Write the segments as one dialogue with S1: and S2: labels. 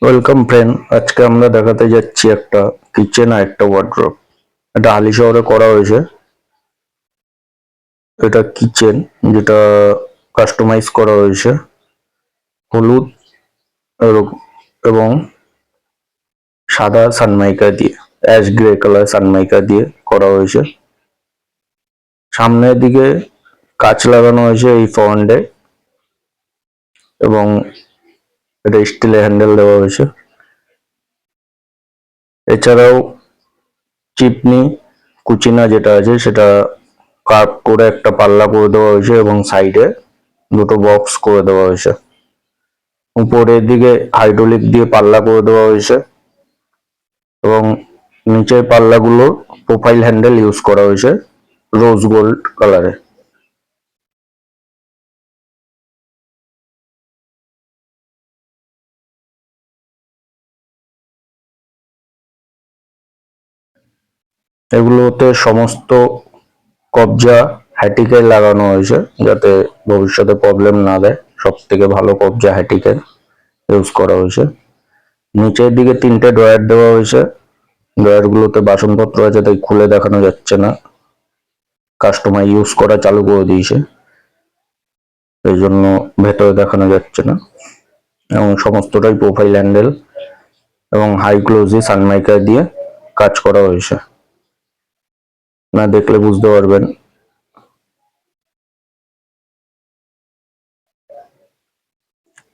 S1: Welcome friend, আজকে আমরা দেখাতে যাচ্ছি একটা কিচেন আর একটা ওয়ার্ড্রোব। এটা হালি শহরে করা হয়েছে। এটা কিচেন যেটা কাস্টমাইজ করা হয়েছে হলুদ এবং সাদা সানমাইকা দিয়ে, অ্যাশ গ্রে কালার সানমাইকা দিয়ে করা হয়েছে। সামনের দিকে কাঁচ লাগানো হয়েছে এই ফ্রন্টে এবং এটা স্টিলের হ্যান্ডেল দেওয়া হয়েছে। এছাড়াও চিপনি কুচিনা যেটা আছে সেটা কার্ভ করে একটা পাল্লা করে দেওয়া হয়েছে এবং সাইডে দুটো বক্স করে দেওয়া হয়েছে। উপরের দিকে হাইড্রোলিক দিয়ে পাল্লা করে দেওয়া হয়েছে এবং নিচের পাল্লাগুলো প্রোফাইল হ্যান্ডেল ইউজ করা হয়েছে রোজ গোল্ড কালারে। এগুলোতে সমস্ত কবজা হ্যাটিকেল লাগানো হয়েছে যাতে ভবিষ্যতে প্রবলেম না দেয়। সব থেকে ভালো কবজা হ্যাটিকেল ইউজ করা হয়েছে। নিচের দিকে তিনটে ড্রয়ার দেওয়া হয়েছে। ড্রয়ার গুলোতে বাসনপত্র আছে তাই খুলে দেখানো যাচ্ছে না, কাস্টমার ইউজ করা চালু করে দিয়েছে, এই জন্য ভেতরে দেখানো যাচ্ছে না। এবং সমস্তটাই প্রোফাইল হ্যান্ডেল এবং হাই গ্লোজি সানমাইকা দিয়ে কাজ করা হয়েছে, না দেখলে বুঝতে পারবেন।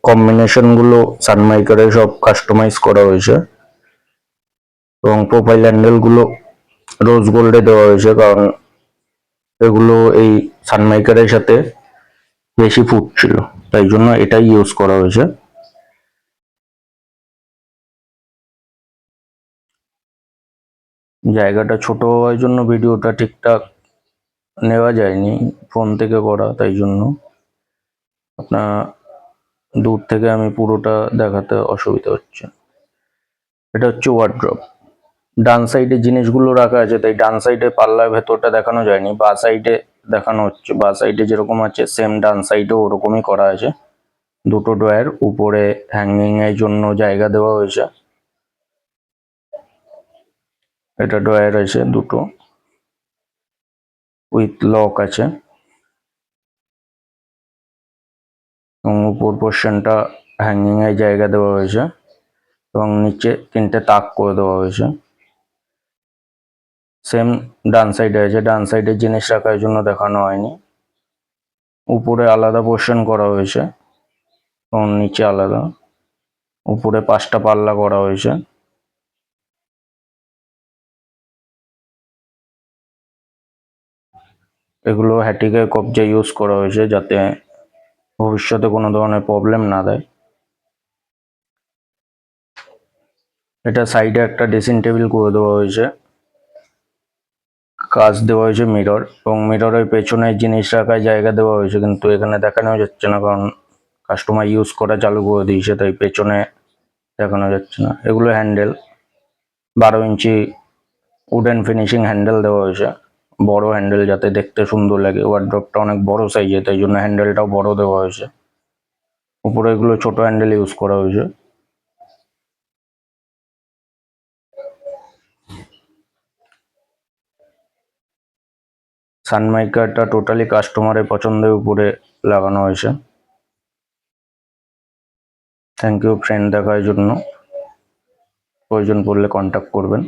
S1: কম্বিনেশন গুলো সানমাইকারে সব কাস্টমাইজ করা হয়েছে এবং প্রোফাইল হ্যান্ডেল গুলো রোজ গোল্ডে দেওয়া হয়েছে, কারণ এগুলো এই সানমাইকারের সাথে বেশি ফুটছিল, তাই জন্য এটাই ইউজ করা হয়েছে। জায়গাটা ছোট হওয়ার জন্য ভিডিওটা ঠিকঠাক নেওয়া যায়নি, ফোন থেকে করা, তাই জন্য আপনার দূর থেকে আমি পুরোটা দেখাতে অসুবিধা হচ্ছে। এটা হচ্ছে ওয়ার্ড্রব। ডান সাইডে জিনিসগুলো রাখা আছে তাই ডান সাইডে পাল্লার ভেতরটা দেখানো যায়নি, বা সাইডে দেখানো হচ্ছে। বা সাইডে যেরকম আছে সেম ডান সাইডেও ওরকমই করা আছে। দুটো ড্রয়ার, উপরে হ্যাঙ্গিং এর জন্য জায়গা দেওয়া হয়েছে। এটা ড্রয়ার আছে দুটো, উইথ লক আছে এবং উপর পোর্শনটা হ্যাঙ্গিং এর জায়গা দেওয়া হয়েছে এবং নিচে তিনটে তাক করে দেওয়া হয়েছে। সেম ডান সাইডে আছে, ডান সাইডের জিনিস রাখার জন্য দেখানো হয়নি। উপরে আলাদা পোর্শন করা হয়েছে এবং নিচে আলাদা। উপরে 5টা পাল্লা করা হয়েছে। এগুলো হ্যাটিকের কবজা ইউজ করা হয়েছে যাতে ভবিষ্যতে কোনো ধরনের প্রবলেম না দেয়। এটা সাইডে একটা ড্রেসিং টেবিল করে দেওয়া হয়েছে, কাঁচ দেওয়া হয়েছে মিরর, এবং মিররের পেছনে জিনিস রাখার জায়গা দেওয়া হয়েছে, কিন্তু এখানে দেখানো যাচ্ছে না কারণ কাস্টমার ইউজ করা চালু করে দিয়েছে, তাই পেছনে দেখানো যাচ্ছে না। এগুলো হ্যান্ডেল 12 ইঞ্চি উডেন ফিনিশিং হ্যান্ডেল দেওয়া হয়েছে, বড় হ্যান্ডেল যাতে দেখতে সুন্দর লাগে। ওয়ার্ড্রপটা অনেক বড় সাইজে, তাই জন্য হ্যান্ডেলটাও বড় দেওয়া হয়েছে। উপরে এগুলো ছোট হ্যান্ডেল ইউজ করা হয়েছে। সানমাইকাটা টোটালি কাস্টমারের পছন্দের উপরে লাগানো হয়েছে। থ্যাংক ইউ ফ্রেন্ড দেখার জন্য। প্রয়োজন পড়লে কন্ট্যাক্ট করবেন।